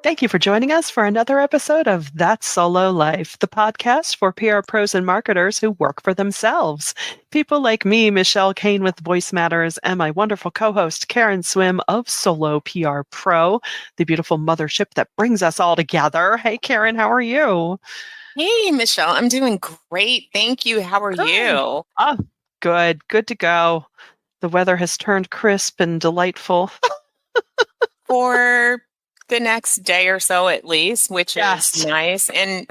Thank you for joining us for another episode of That's Solo Life, the podcast for PR pros and marketers who work for themselves. People like me, Michelle Kane with Voice Matters, and my wonderful co-host, Karen Swim of Solo PR Pro, the beautiful mothership that brings us all together. Hey, Karen, how are you? Hey, Michelle, I'm doing great. Thank you. How are Good. you? Oh, good. Good to go. The weather has turned crisp and delightful. For the next day or so, at least, which is Yes. nice. And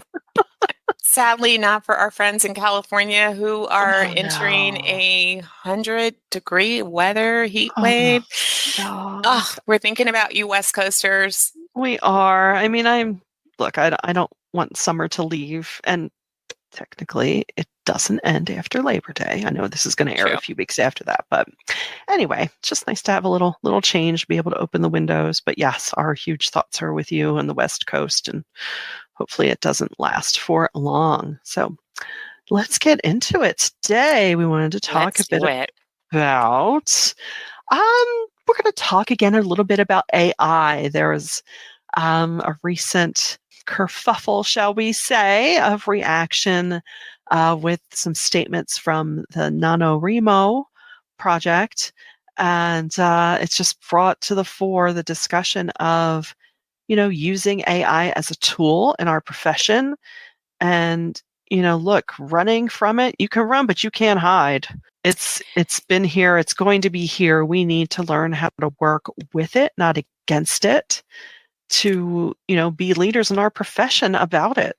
sadly, not for our friends in California who are Oh, entering no. a 100-degree weather heat Oh, wave. no. Oh, we're thinking about you West Coasters. We are. I mean, look, I don't want summer to leave, and technically it doesn't end after Labor Day. I know this is going to air a True. few weeks after that, but anyway, it's just nice to have a little change, be able to open the windows. But yes, our huge thoughts are with you on the West Coast, and hopefully it doesn't last for long. So let's get into it. Today, we wanted to talk a Let's bit do it. about we're going to talk again a little bit about AI. There was a recent kerfuffle, shall we say, of reaction with some statements from the NaNoWriMo project. And it's just brought to the fore the discussion of, using AI as a tool in our profession. And, look, running from it, you can run, but you can't hide. It's been here, it's going to be here. We need to learn how to work with it, not against it, to, be leaders in our profession about it.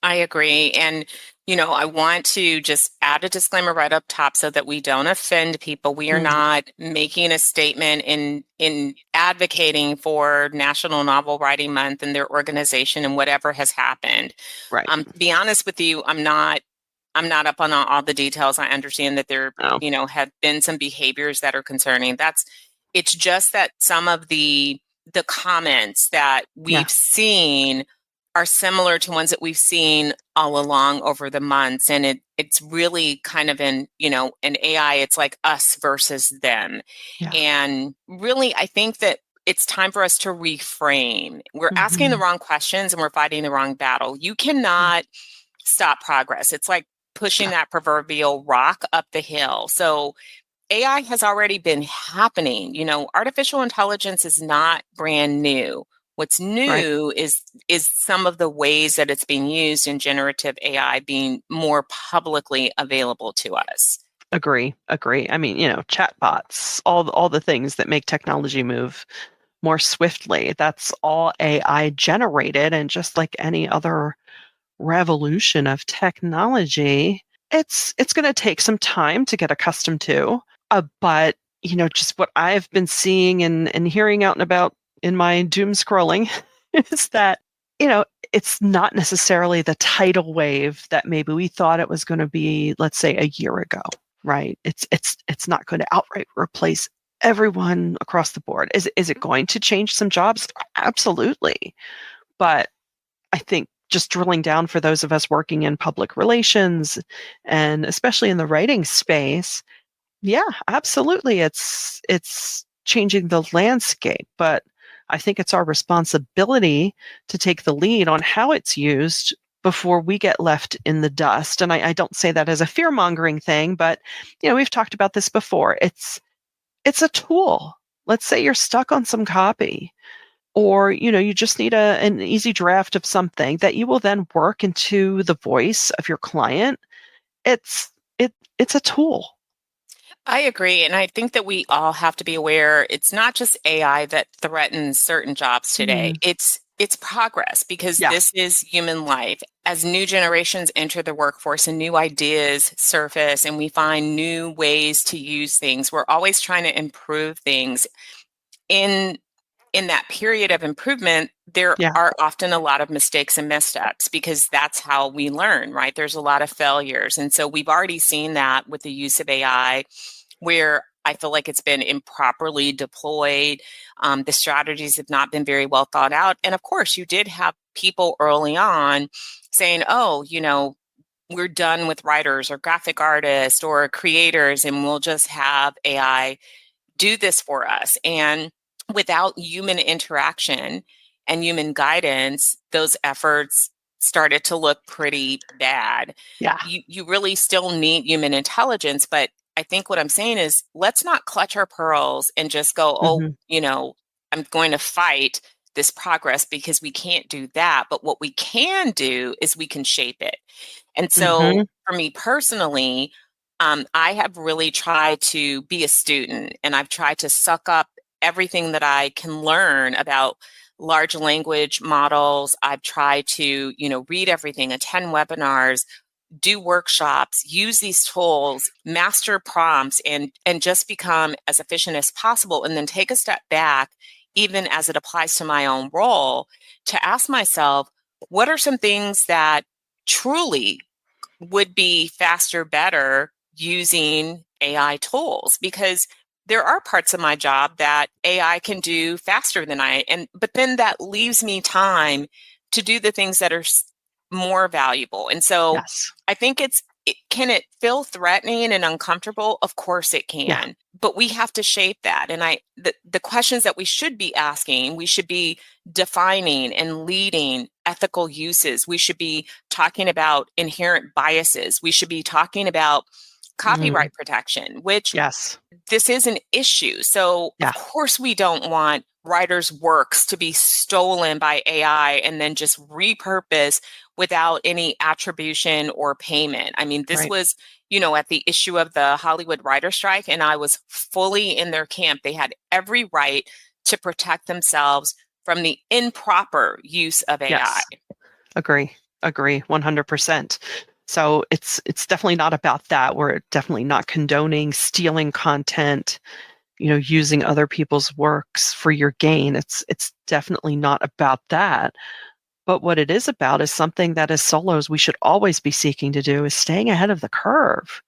I agree. And, I want to just add a disclaimer right up top so that we don't offend people. We are Mm, not making a statement in advocating for National Novel Writing Month and their organization and whatever has happened. right. To be honest with you, I'm not up on all the details. I understand that there, No. have been some behaviors that are concerning. It's just that some of the comments that Yeah. we've seen are similar to ones that we've seen all along over the months. And it's really kind of in AI, it's like us versus them. Yeah. And really, I think that it's time for us to reframe. We're asking the Mhm. wrong questions and we're fighting the wrong battle. You cannot stop progress. It's like pushing Yeah. that proverbial rock up the hill. So AI has already been happening. Artificial intelligence is not brand new. What's Right. new is some of the ways that it's being used in generative AI being more publicly available to us. Agree. Agree. I mean, chatbots, all the things that make technology move more swiftly. That's all AI generated, and just like any other revolution of technology, it's going to take some time to get accustomed to. But just what I've been seeing and hearing out and about in my doom scrolling is that you know it's not necessarily the tidal wave that maybe we thought it was going to be, let's say, a year ago, right? It's not going to outright replace everyone across the board. Is it going to change some jobs? Absolutely. But I think just drilling down for those of us working in public relations and especially in the writing space, yeah, absolutely. It's changing the landscape, but I think it's our responsibility to take the lead on how it's used before we get left in the dust. And I don't say that as a fear mongering thing, but we've talked about this before. It's a tool. Let's say you're stuck on some copy, or you just need an easy draft of something that you will then work into the voice of your client. It's it it's a tool. I agree. And I think that we all have to be aware it's not just AI that threatens certain jobs today. Mm, It's progress because yeah. this is human life. As new generations enter the workforce and new ideas surface and we find new ways to use things, we're always trying to improve things. In in that period of improvement, there Yeah. are often a lot of mistakes and missteps because that's how we learn, right? There's a lot of failures. And so we've already seen that with the use of AI where I feel like it's been improperly deployed. The strategies have not been very well thought out. And of course, you did have people early on saying, oh, we're done with writers or graphic artists or creators, and we'll just have AI do this for us. And without human interaction, and human guidance, those efforts started to look pretty bad. Yeah. You really still need human intelligence, but I think what I'm saying is let's not clutch our pearls and just go, oh, Hmm. I'm going to fight this progress, because we can't do that. But what we can do is we can shape it. And so Hmm. for me personally, I have really tried to be a student, and I've tried to suck up everything that I can learn about large language models. I've tried to, read everything, attend webinars, do workshops, use these tools, master prompts, and just become as efficient as possible. And then take a step back, even as it applies to my own role, to ask myself, what are some things that truly would be faster, better using AI tools? Because there are parts of my job that AI can do faster than but then that leaves me time to do the things that are more valuable. And so Yes. I think can it feel threatening and uncomfortable? Of course it Yeah. can, but we have to shape that. And the questions that we should be asking, we should be defining and leading ethical uses. We should be talking about inherent biases. We should be talking about Mm. copyright protection, which Yes. this is an issue. So, of Yeah. course, we don't want writers' works to be stolen by AI and then just repurposed without any attribution or payment. I mean, this Right. was, at the issue of the Hollywood writer strike, and I was fully in their camp. They had every right to protect themselves from the improper use of AI. Yes. Agree. Agree. 100%. So it's definitely not about that. We're definitely not condoning stealing content, using other people's works for your gain. It's definitely not about that. But what it is about is something that as solos we should always be seeking to do is staying ahead of the curve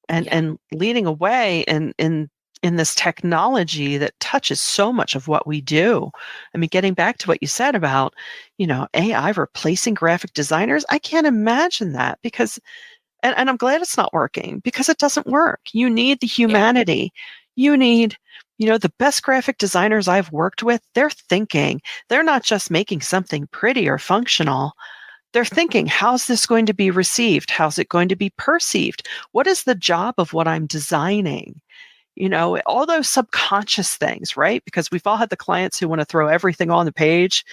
Yeah. and leading away in this technology that touches so much of what we do. I mean, getting back to what you said about, AI replacing graphic designers, I can't imagine that because and I'm glad it's not working because it doesn't work. You need the Yeah. humanity. You need, the best graphic designers I've worked with, they're thinking. They're not just making something pretty or functional. They're thinking, how's this going to be received? How's it going to be perceived? What is the job of what I'm designing? All those subconscious things, right? Because we've all had the clients who want to throw everything on the page,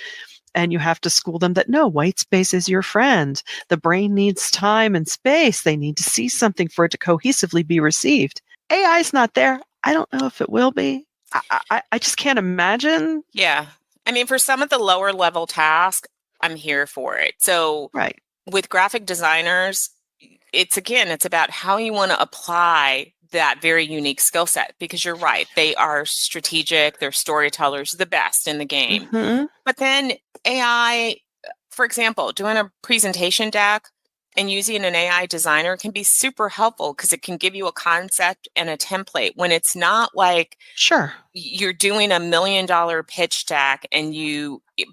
and you have to school them that no, white space is your friend. The brain needs time and space. They need to see something for it to cohesively be received. AI is not there. I don't know if it will be. I just can't imagine. Yeah. I mean, for some of the lower level tasks, I'm here for it. So Right. with graphic designers, it's about how you want to apply that very unique skill set, because you're right. They are strategic, they're storytellers, the best in the game. Hmm. But then AI, for example, doing a presentation deck and using an AI designer can be super helpful because it can give you a concept and a template when it's not like Sure. you're doing $1 million pitch deck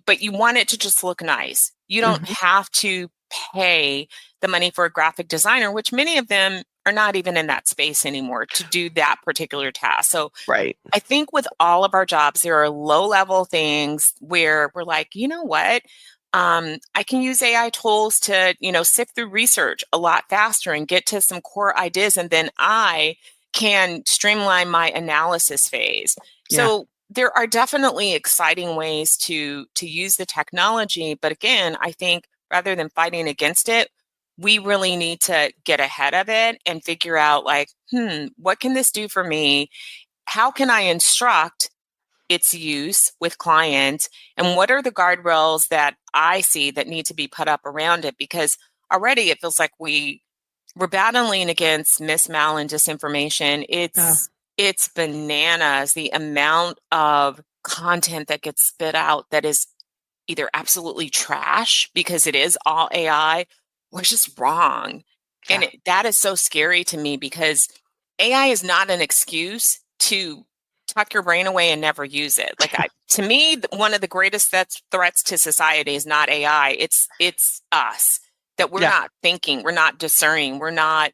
but you want it to just look nice. You don't Hmm. have to pay the money for a graphic designer, which many of them are not even in that space anymore to do that particular task. So Right. I think with all of our jobs, there are low level things where we're like, you know what? I can use AI tools to, sift through research a lot faster and get to some core ideas. And then I can streamline my analysis phase. Yeah. So there are definitely exciting ways to use the technology. But again, I think rather than fighting against it, we really need to get ahead of it and figure out like, what can this do for me? How can I instruct its use with clients? And what are the guardrails that I see that need to be put up around it? Because already it feels like we're battling against mismal and disinformation. Oh, It's bananas the amount of content that gets spit out that is either absolutely trash because it is all AI, or it's just wrong. And yeah. that is so scary to me because AI is not an excuse to tuck your brain away and never use it. To me, one of the greatest threats to society is not AI. It's us, that we're Yeah. not thinking, we're not discerning, we're not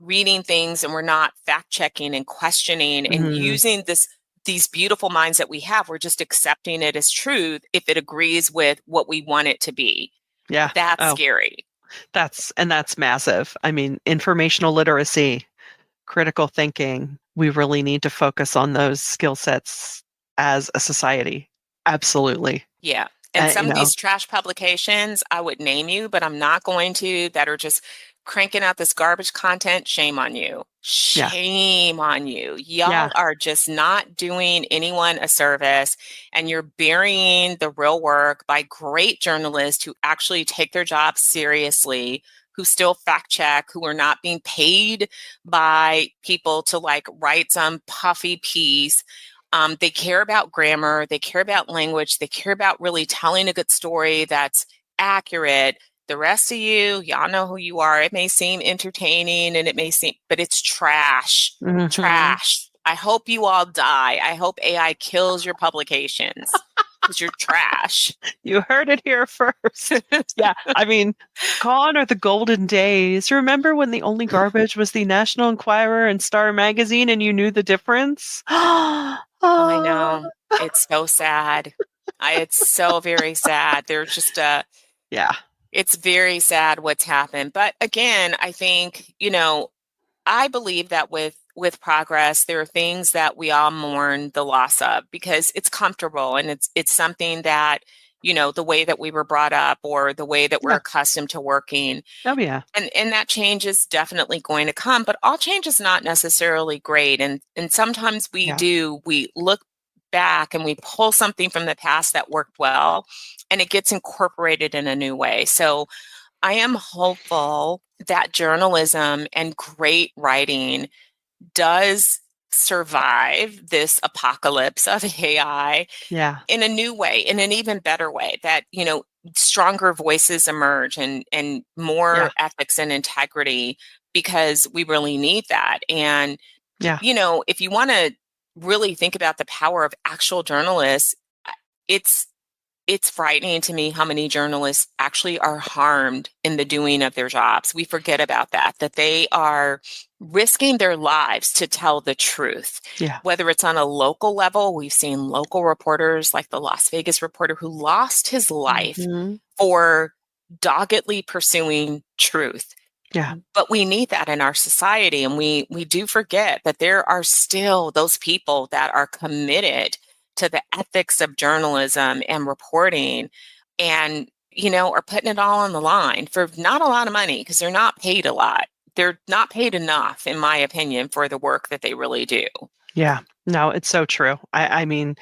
reading things, and we're not fact checking and questioning and Mm. using this these beautiful minds that we have, we're just accepting it as truth if it agrees with what we want it to be. Yeah. That's Oh, scary. that's massive. I mean, informational literacy, critical thinking, we really need to focus on those skill sets as a society. Absolutely. Yeah. And You some of know, these trash publications, I would name you, but I'm not going to, that are just cranking out this garbage content. Shame on you. yeah, Shame on you. yeah. Y'all are just not doing anyone a service, and you're burying the real work by great journalists who actually take their jobs seriously, who still fact check, who are not being paid by people to like write some puffy piece. They care about grammar, they care about language, they care about really telling a good story that's accurate. The rest of you, y'all know who you are. It may seem entertaining and it may seem, but it's trash. Hmm. Trash. I hope you all die. I hope AI kills your publications because you're trash. You heard it here first. Yeah, I mean, gone are the golden days. Remember when the only garbage was the National Enquirer and Star Magazine and you knew the difference? I Ah, know. It's so sad. It's so very sad. They're just yeah, it's very sad what's happened. But again, I think, I believe that with progress, there are things that we all mourn the loss of because it's comfortable and it's something that, the way that we were brought up or the way that we're yeah, accustomed to working. oh yeah, And that change is definitely going to come, but all change is not necessarily great. And sometimes yeah, we look back and we pull something from the past that worked well and it gets incorporated in a new way. So I am hopeful that journalism and great writing does survive this apocalypse of AI yeah, in a new way, in an even better way, that, stronger voices emerge and yeah, more ethics and integrity because we really need that. And, yeah, if you want to really think about the power of actual journalists, it's it's frightening to me how many journalists actually are harmed in the doing of their jobs. We forget about that they are risking their lives to tell the truth. yeah, Whether it's on a local level, we've seen local reporters like the Las Vegas reporter who lost his life hmm, for doggedly pursuing truth. yeah, But we need that in our society. And we do forget that there are still those people that are committed to the ethics of journalism and reporting and, are putting it all on the line for not a lot of money because they're not paid a lot. They're not paid enough, in my opinion, for the work that they really do. yeah. No, it's so true. I mean,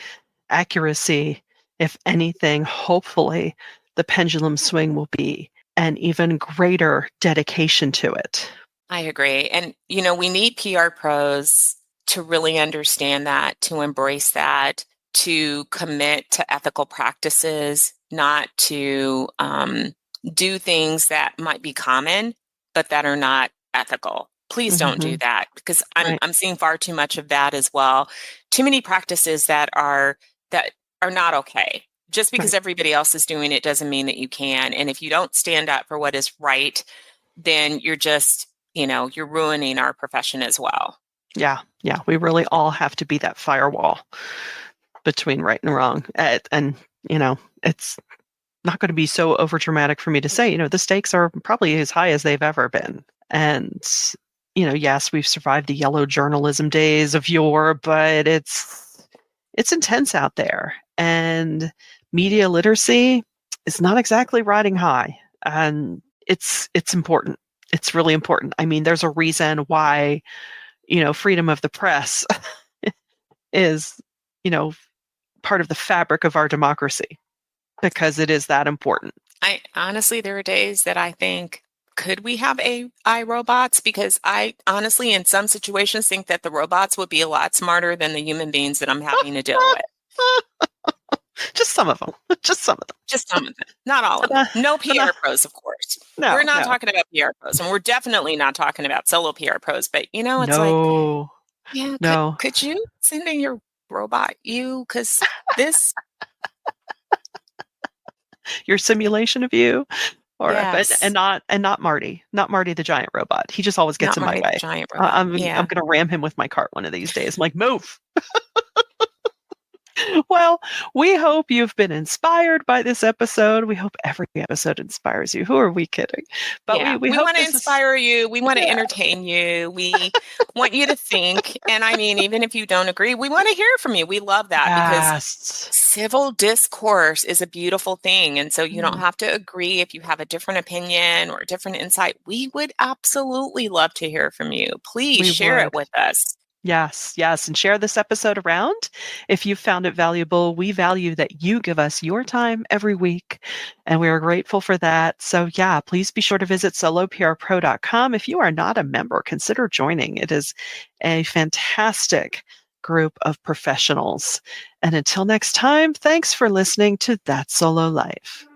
accuracy, if anything, hopefully, the pendulum swing will be an even greater dedication to it. I agree. And, we need PR pros to really understand that, to embrace that, to commit to ethical practices, not to do things that might be common, but that are not ethical. Please don't do Hmm. that because Right, I'm seeing far too much of that as well. Too many practices that are not okay. Just because right. everybody else is doing it doesn't mean that you can. And if you don't stand up for what is right, then you're just, you're ruining our profession as well. Yeah, yeah. We really all have to be that firewall between right and wrong. And it's not going to be so overdramatic for me to say, the stakes are probably as high as they've ever been. And, yes, we've survived the yellow journalism days of yore, but it's intense out there. And media literacy is not exactly riding high. And it's important. It's really important. I mean, there's a reason why, freedom of the press is, you know, part of the fabric of our democracy because it is that important. I honestly, there are days that I think, could we have AI robots? Because I honestly, in some situations, think that the robots would be a lot smarter than the human beings that I'm having to deal with. Just some of them. Just some of them. Just some of them, not all of But, them. No but PR pros, of course. We're no, not no, talking about PR pros, and we're definitely not talking about solo PR pros. But it's like, no, yeah, no. could you send in your robot? Because this, Your simulation of you, or but yes, and not Marty, not Marty the giant robot. He just always gets not in my Marty the way. Giant robot. I'm Yeah. gonna ram him with my cart one of these days. I'm like, move. Well, we hope you've been inspired by this episode. We hope every episode inspires you. Who are we kidding? But Yeah, we we hope want to this is, inspire you. We want to yeah. entertain you. We want you to think. And I mean, even if you don't agree, we want to hear from you. We love that because Yes. civil discourse is a beautiful thing. And so you don't Mm, have to agree if you have a different opinion or a different insight. We would absolutely love to hear from you. Please we share it would. with us. Yes, yes. And share this episode around. If you found it valuable, we value that you give us your time every week, and we are grateful for that. So, yeah, please be sure to visit soloprpro.com. If you are not a member, consider joining. It is a fantastic group of professionals. And until next time, thanks for listening to That Solo Life.